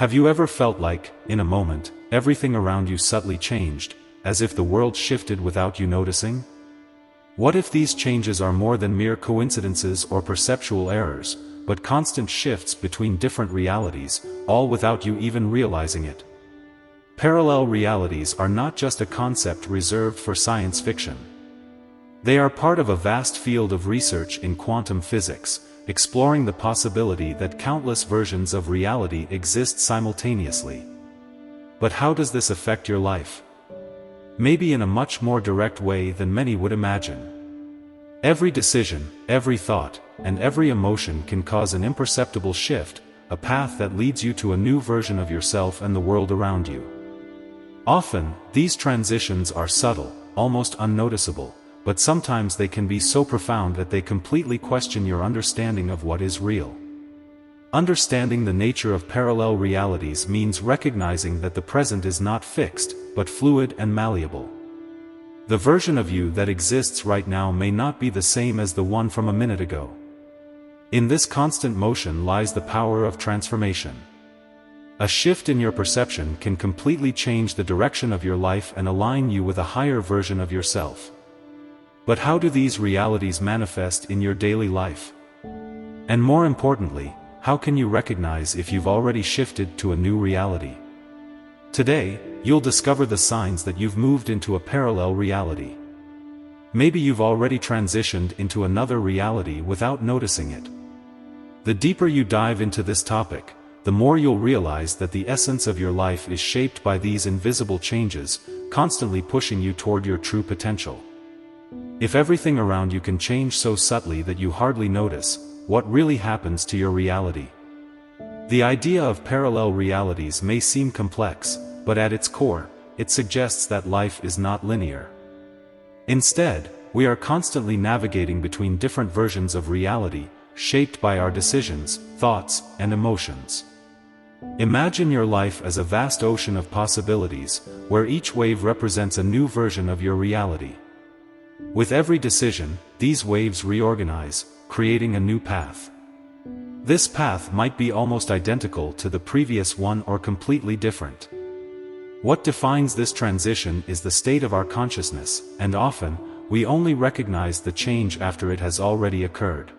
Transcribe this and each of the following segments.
Have you ever felt like, in a moment, everything around you subtly changed, as if the world shifted without you noticing? What if these changes are more than mere coincidences or perceptual errors, but constant shifts between different realities, all without you even realizing it? Parallel realities are not just a concept reserved for science fiction. They are part of a vast field of research in quantum physics, exploring the possibility that countless versions of reality exist simultaneously. But how does this affect your life? Maybe in a much more direct way than many would imagine. Every decision, every thought, and every emotion can cause an imperceptible shift, a path that leads you to a new version of yourself and the world around you. Often, these transitions are subtle, almost unnoticeable, but sometimes they can be so profound that they completely question your understanding of what is real. Understanding the nature of parallel realities means recognizing that the present is not fixed, but fluid and malleable. The version of you that exists right now may not be the same as the one from a minute ago. In this constant motion lies the power of transformation. A shift in your perception can completely change the direction of your life and align you with a higher version of yourself. But how do these realities manifest in your daily life? And more importantly, how can you recognize if you've already shifted to a new reality? Today, you'll discover the signs that you've moved into a parallel reality. Maybe you've already transitioned into another reality without noticing it. The deeper you dive into this topic, the more you'll realize that the essence of your life is shaped by these invisible changes, constantly pushing you toward your true potential. If everything around you can change so subtly that you hardly notice, what really happens to your reality? The idea of parallel realities may seem complex, but at its core, it suggests that life is not linear. Instead, we are constantly navigating between different versions of reality, shaped by our decisions, thoughts, and emotions. Imagine your life as a vast ocean of possibilities, where each wave represents a new version of your reality. With every decision, these waves reorganize, creating a new path. This path might be almost identical to the previous one or completely different. What defines this transition is the state of our consciousness, and often, we only recognize the change after it has already occurred.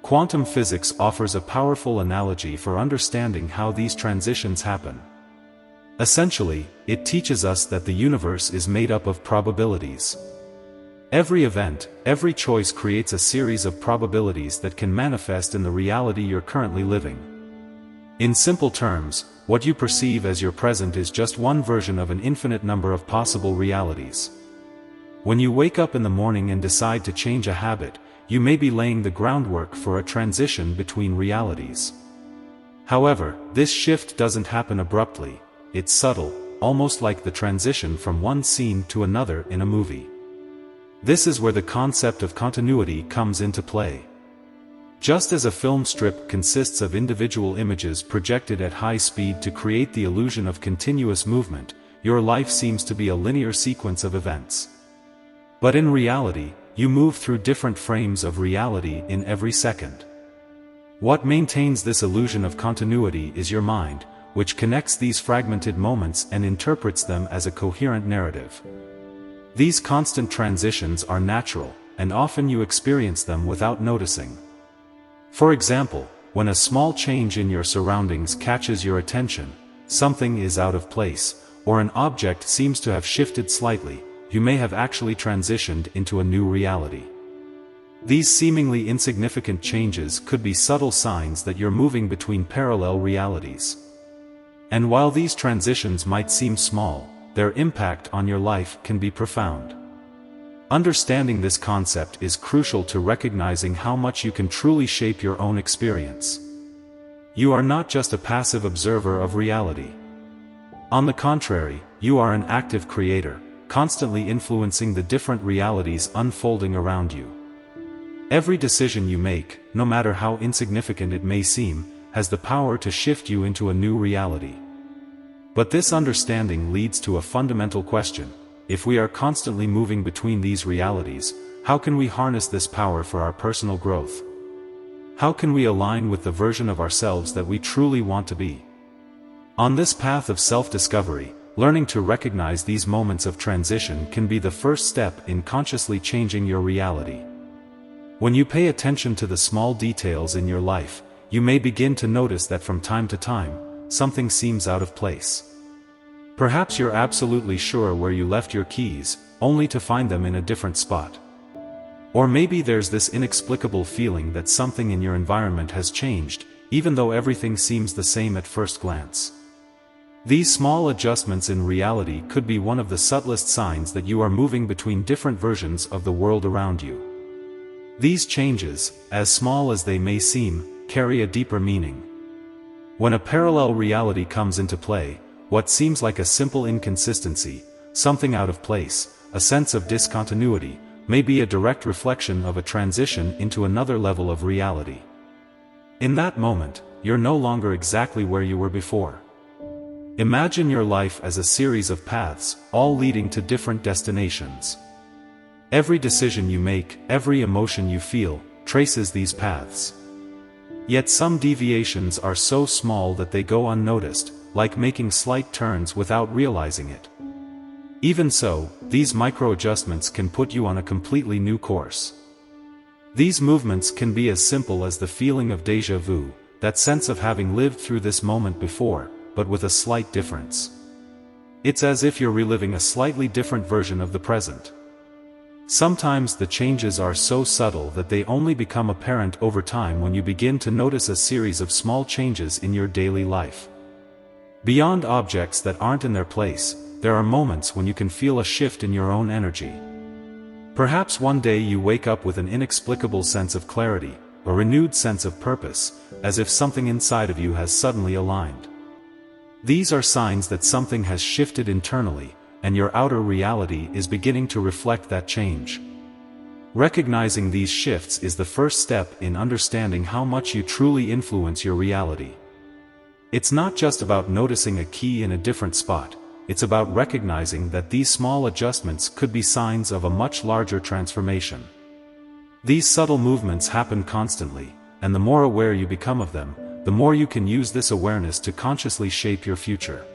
Quantum physics offers a powerful analogy for understanding how these transitions happen. Essentially, it teaches us that the universe is made up of probabilities. Every event, every choice creates a series of probabilities that can manifest in the reality you're currently living. In simple terms, what you perceive as your present is just one version of an infinite number of possible realities. When you wake up in the morning and decide to change a habit, you may be laying the groundwork for a transition between realities. However, this shift doesn't happen abruptly, it's subtle, almost like the transition from one scene to another in a movie. This is where the concept of continuity comes into play. Just as a film strip consists of individual images projected at high speed to create the illusion of continuous movement, your life seems to be a linear sequence of events. But in reality, you move through different frames of reality in every second. What maintains this illusion of continuity is your mind, which connects these fragmented moments and interprets them as a coherent narrative. These constant transitions are natural, and often you experience them without noticing. For example, when a small change in your surroundings catches your attention, something is out of place, or an object seems to have shifted slightly, you may have actually transitioned into a new reality. These seemingly insignificant changes could be subtle signs that you're moving between parallel realities. And while these transitions might seem small, their impact on your life can be profound. Understanding this concept is crucial to recognizing how much you can truly shape your own experience. You are not just a passive observer of reality. On the contrary, you are an active creator, constantly influencing the different realities unfolding around you. Every decision you make, no matter how insignificant it may seem, has the power to shift you into a new reality. But this understanding leads to a fundamental question: if we are constantly moving between these realities, how can we harness this power for our personal growth? How can we align with the version of ourselves that we truly want to be? On this path of self-discovery, learning to recognize these moments of transition can be the first step in consciously changing your reality. When you pay attention to the small details in your life, you may begin to notice that from time to time, something seems out of place. Perhaps you're absolutely sure where you left your keys, only to find them in a different spot. Or maybe there's this inexplicable feeling that something in your environment has changed, even though everything seems the same at first glance. These small adjustments in reality could be one of the subtlest signs that you are moving between different versions of the world around you. These changes, as small as they may seem, carry a deeper meaning. When a parallel reality comes into play, what seems like a simple inconsistency, something out of place, a sense of discontinuity, may be a direct reflection of a transition into another level of reality. In that moment, you're no longer exactly where you were before. Imagine your life as a series of paths, all leading to different destinations. Every decision you make, every emotion you feel, traces these paths. Yet some deviations are so small that they go unnoticed, like making slight turns without realizing it. Even so, these micro-adjustments can put you on a completely new course. These movements can be as simple as the feeling of déjà vu, that sense of having lived through this moment before, but with a slight difference. It's as if you're reliving a slightly different version of the present. Sometimes the changes are so subtle that they only become apparent over time when you begin to notice a series of small changes in your daily life. Beyond objects that aren't in their place, there are moments when you can feel a shift in your own energy. Perhaps one day you wake up with an inexplicable sense of clarity, a renewed sense of purpose, as if something inside of you has suddenly aligned. These are signs that something has shifted internally, and your outer reality is beginning to reflect that change. Recognizing these shifts is the first step in understanding how much you truly influence your reality. It's not just about noticing a key in a different spot, it's about recognizing that these small adjustments could be signs of a much larger transformation. These subtle movements happen constantly, and the more aware you become of them, the more you can use this awareness to consciously shape your future.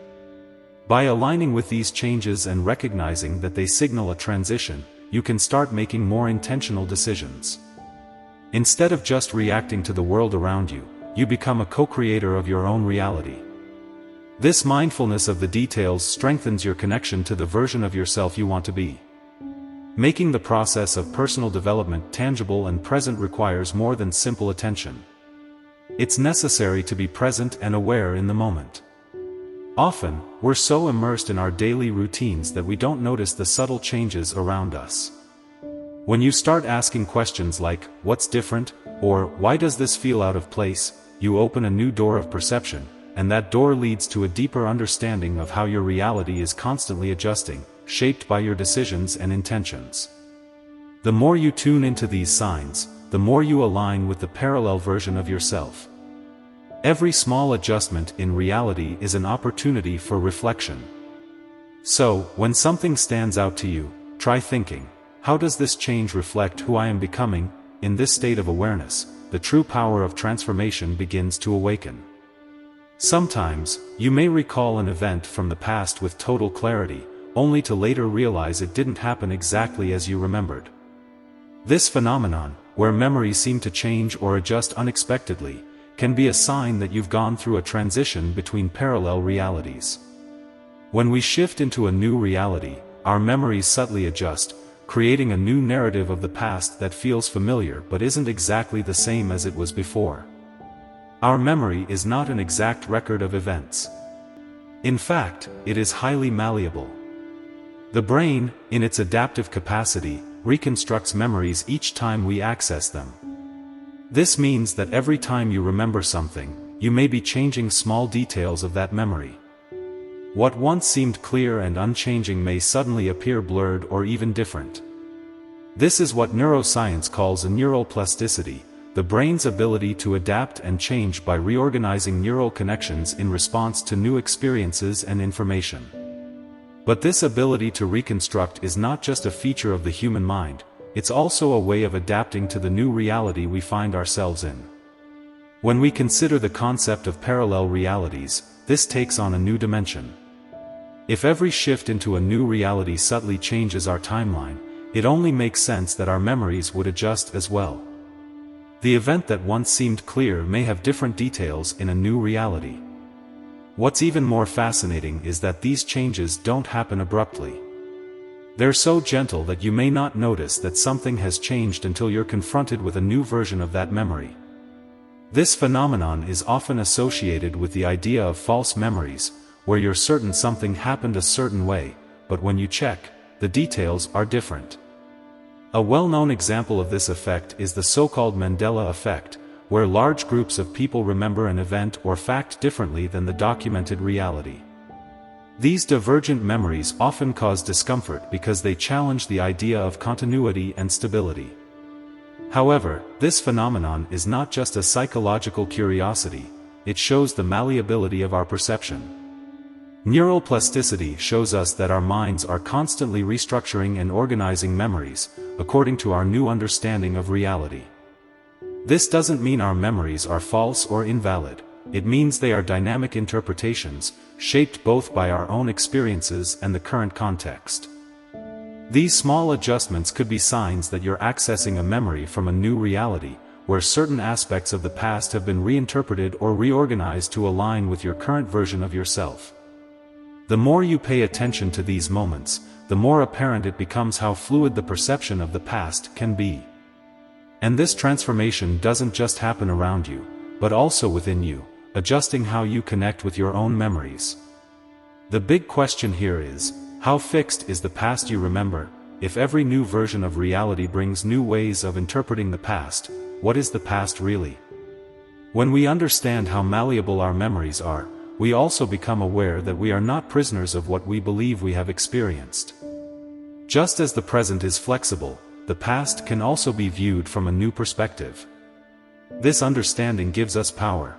By aligning with these changes and recognizing that they signal a transition, you can start making more intentional decisions. Instead of just reacting to the world around you, you become a co-creator of your own reality. This mindfulness of the details strengthens your connection to the version of yourself you want to be. Making the process of personal development tangible and present requires more than simple attention. It's necessary to be present and aware in the moment. Often, we're so immersed in our daily routines that we don't notice the subtle changes around us. When you start asking questions like, "What's different?" or "Why does this feel out of place?" you open a new door of perception, and that door leads to a deeper understanding of how your reality is constantly adjusting, shaped by your decisions and intentions. The more you tune into these signs, the more you align with the parallel version of yourself. Every small adjustment in reality is an opportunity for reflection. So, when something stands out to you, try thinking, how does this change reflect who I am becoming? In this state of awareness, the true power of transformation begins to awaken. Sometimes, you may recall an event from the past with total clarity, only to later realize it didn't happen exactly as you remembered. This phenomenon, where memories seem to change or adjust unexpectedly, can be a sign that you've gone through a transition between parallel realities. When we shift into a new reality, our memories subtly adjust, creating a new narrative of the past that feels familiar but isn't exactly the same as it was before. Our memory is not an exact record of events. In fact, it is highly malleable. The brain, in its adaptive capacity, reconstructs memories each time we access them. This means that every time you remember something, you may be changing small details of that memory. What once seemed clear and unchanging may suddenly appear blurred or even different. This is what neuroscience calls a neural plasticity, the brain's ability to adapt and change by reorganizing neural connections in response to new experiences and information. But this ability to reconstruct is not just a feature of the human mind, it's also a way of adapting to the new reality we find ourselves in. When we consider the concept of parallel realities, this takes on a new dimension. If every shift into a new reality subtly changes our timeline, it only makes sense that our memories would adjust as well. The event that once seemed clear may have different details in a new reality. What's even more fascinating is that these changes don't happen abruptly. They're so gentle that you may not notice that something has changed until you're confronted with a new version of that memory. This phenomenon is often associated with the idea of false memories, where you're certain something happened a certain way, but when you check, the details are different. A well-known example of this effect is the so-called Mandela effect, where large groups of people remember an event or fact differently than the documented reality. These divergent memories often cause discomfort because they challenge the idea of continuity and stability. However, this phenomenon is not just a psychological curiosity, it shows the malleability of our perception. Neural plasticity shows us that our minds are constantly restructuring and organizing memories, according to our new understanding of reality. This doesn't mean our memories are false or invalid, it means they are dynamic interpretations, shaped both by our own experiences and the current context. These small adjustments could be signs that you're accessing a memory from a new reality, where certain aspects of the past have been reinterpreted or reorganized to align with your current version of yourself. The more you pay attention to these moments, the more apparent it becomes how fluid the perception of the past can be. And this transformation doesn't just happen around you, but also within you, adjusting how you connect with your own memories. The big question here is, how fixed is the past you remember? If every new version of reality brings new ways of interpreting the past, what is the past really? When we understand how malleable our memories are, we also become aware that we are not prisoners of what we believe we have experienced. Just as the present is flexible, the past can also be viewed from a new perspective. This understanding gives us power.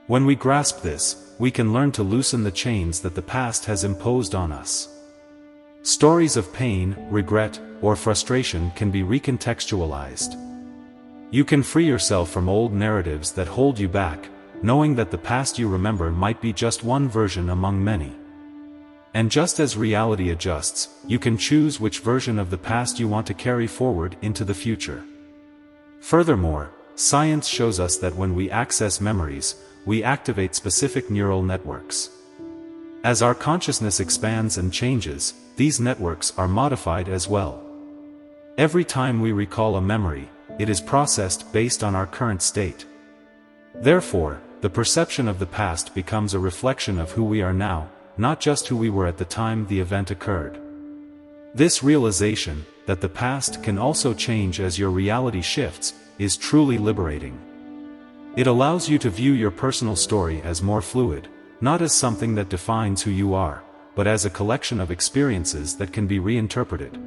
When we grasp this, we can learn to loosen the chains that the past has imposed on us. Stories of pain, regret, or frustration can be recontextualized. You can free yourself from old narratives that hold you back, knowing that the past you remember might be just one version among many. And just as reality adjusts, you can choose which version of the past you want to carry forward into the future. Furthermore, science shows us that when we access memories, we activate specific neural networks. As our consciousness expands and changes, these networks are modified as well. Every time we recall a memory, it is processed based on our current state. Therefore, the perception of the past becomes a reflection of who we are now, not just who we were at the time the event occurred. This realization, that the past can also change as your reality shifts, is truly liberating. It allows you to view your personal story as more fluid, not as something that defines who you are, but as a collection of experiences that can be reinterpreted.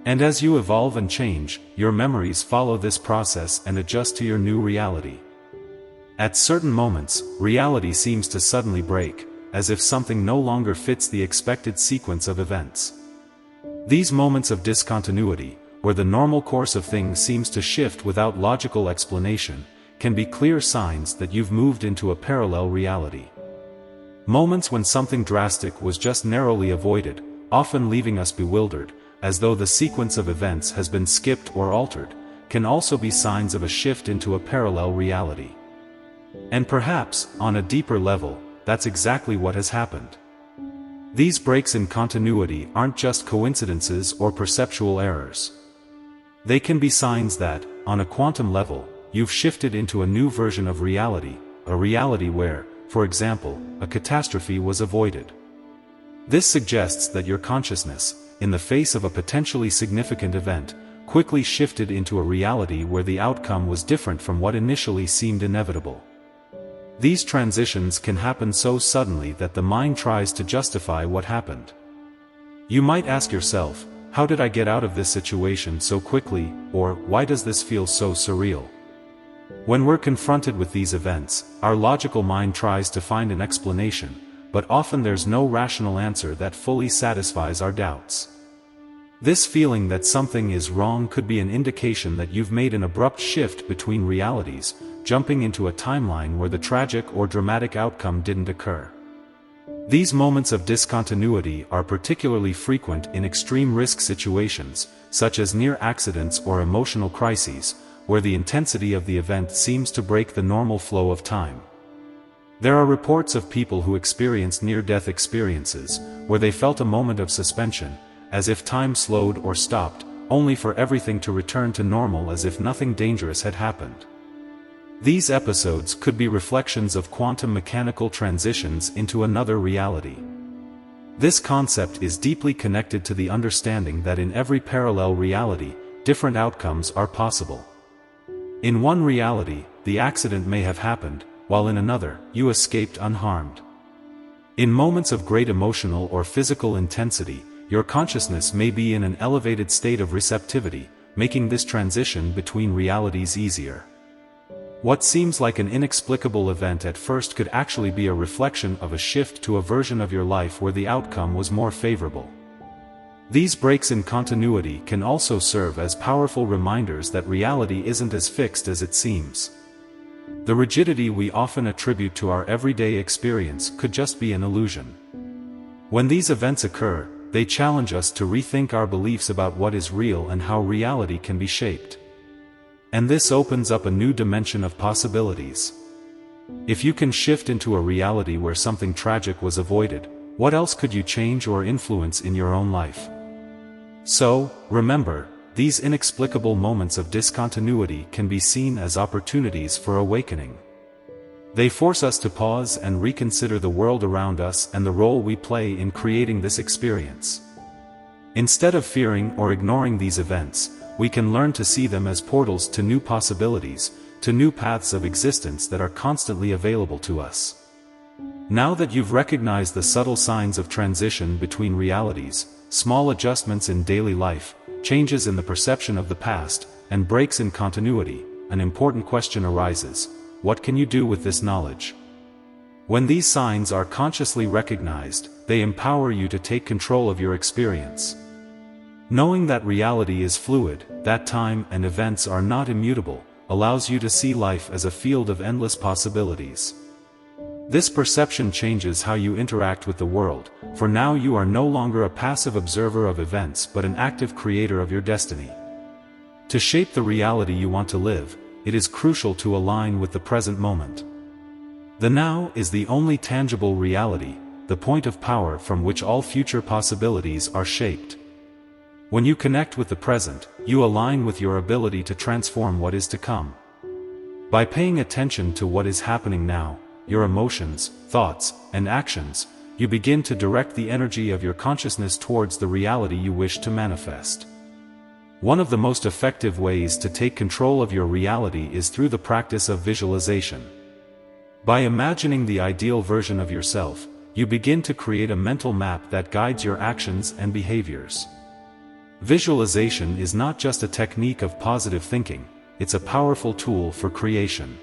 And as you evolve and change, your memories follow this process and adjust to your new reality. At certain moments, reality seems to suddenly break, as if something no longer fits the expected sequence of events. These moments of discontinuity, where the normal course of things seems to shift without logical explanation, can be clear signs that you've moved into a parallel reality. Moments when something drastic was just narrowly avoided, often leaving us bewildered, as though the sequence of events has been skipped or altered, can also be signs of a shift into a parallel reality. And perhaps, on a deeper level, that's exactly what has happened. These breaks in continuity aren't just coincidences or perceptual errors. They can be signs that, on a quantum level, you've shifted into a new version of reality, a reality where, for example, a catastrophe was avoided. This suggests that your consciousness, in the face of a potentially significant event, quickly shifted into a reality where the outcome was different from what initially seemed inevitable. These transitions can happen so suddenly that the mind tries to justify what happened. You might ask yourself, how did I get out of this situation so quickly, or why does this feel so surreal? When we're confronted with these events, our logical mind tries to find an explanation, but often there's no rational answer that fully satisfies our doubts. This feeling that something is wrong could be an indication that you've made an abrupt shift between realities, jumping into a timeline where the tragic or dramatic outcome didn't occur. These moments of discontinuity are particularly frequent in extreme risk situations, such as near accidents or emotional crises, where the intensity of the event seems to break the normal flow of time. There are reports of people who experienced near-death experiences, where they felt a moment of suspension, as if time slowed or stopped, only for everything to return to normal as if nothing dangerous had happened. These episodes could be reflections of quantum mechanical transitions into another reality. This concept is deeply connected to the understanding that in every parallel reality, different outcomes are possible. In one reality, the accident may have happened, while in another, you escaped unharmed. In moments of great emotional or physical intensity, your consciousness may be in an elevated state of receptivity, making this transition between realities easier. What seems like an inexplicable event at first could actually be a reflection of a shift to a version of your life where the outcome was more favorable. These breaks in continuity can also serve as powerful reminders that reality isn't as fixed as it seems. The rigidity we often attribute to our everyday experience could just be an illusion. When these events occur, they challenge us to rethink our beliefs about what is real and how reality can be shaped. And this opens up a new dimension of possibilities. If you can shift into a reality where something tragic was avoided, what else could you change or influence in your own life? So, remember, these inexplicable moments of discontinuity can be seen as opportunities for awakening. They force us to pause and reconsider the world around us and the role we play in creating this experience. Instead of fearing or ignoring these events, we can learn to see them as portals to new possibilities, to new paths of existence that are constantly available to us. Now that you've recognized the subtle signs of transition between realities, small adjustments in daily life, changes in the perception of the past, and breaks in continuity, an important question arises: what can you do with this knowledge? When these signs are consciously recognized, they empower you to take control of your experience. Knowing that reality is fluid, that time and events are not immutable, allows you to see life as a field of endless possibilities. This perception changes how you interact with the world, for now you are no longer a passive observer of events but an active creator of your destiny. To shape the reality you want to live, it is crucial to align with the present moment. The now is the only tangible reality, the point of power from which all future possibilities are shaped. When you connect with the present, you align with your ability to transform what is to come. By paying attention to what is happening now, your emotions, thoughts, and actions, you begin to direct the energy of your consciousness towards the reality you wish to manifest. One of the most effective ways to take control of your reality is through the practice of visualization. By imagining the ideal version of yourself, you begin to create a mental map that guides your actions and behaviors. Visualization is not just a technique of positive thinking, it's a powerful tool for creation.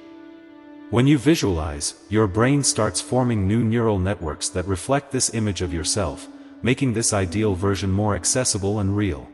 When you visualize, your brain starts forming new neural networks that reflect this image of yourself, making this ideal version more accessible and real.